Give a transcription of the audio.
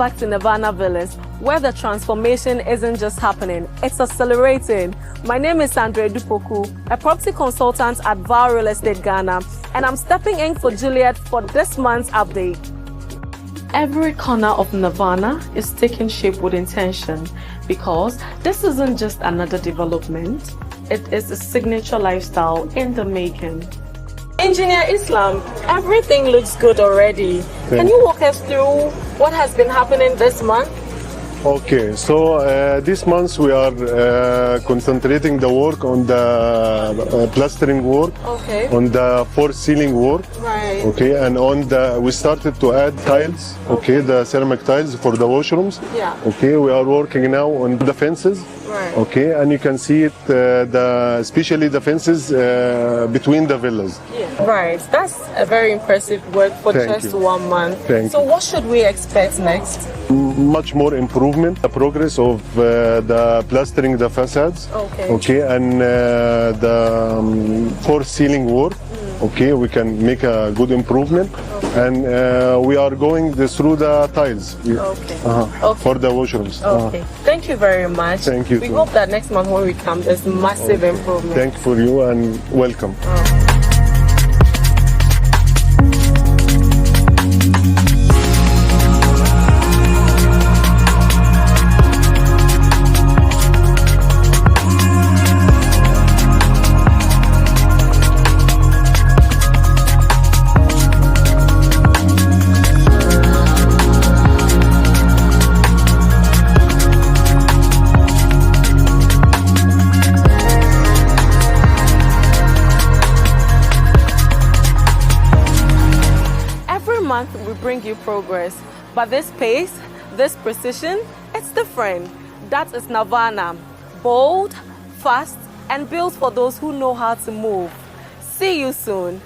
back to Nirvana Villas, where the transformation isn't just happening, it's accelerating. My name is Sandra Dupoku, a property consultant at VAR Real Estate Ghana, and I'm stepping in for Juliet for this month's update. Every corner of Nirvana is taking shape with intention, because this isn't just another development, it is a signature lifestyle in the making. Engineer Islam, everything looks good already. Can you walk us through what has been happening this month? Okay, so this month we are concentrating the work on the plastering work, Okay. on the floor ceiling work, Right. okay, and on the we started to add tiles, okay, the ceramic tiles for the washrooms. Yeah. Okay, we are working now on the fences. Right. Okay, and you can see it, especially the fences between the villas. Yeah. Right. That's a very impressive work for Thank just you. 1 month. Thank so you. what should we expect next? Much more improvement, the progress of the plastering the facades. Okay. Okay, and the floor ceiling work. Okay, we can make a good improvement, and we are going through the tiles. Okay. Okay. For the washrooms. Okay. Thank you very much. Thank you We too. hope that next month when we come, there's massive improvement. Thank you for you and welcome. Every month we bring you progress, but this pace, this precision, it's different. That is Nirvana. Bold, fast, and built for those who know how to move. See you soon.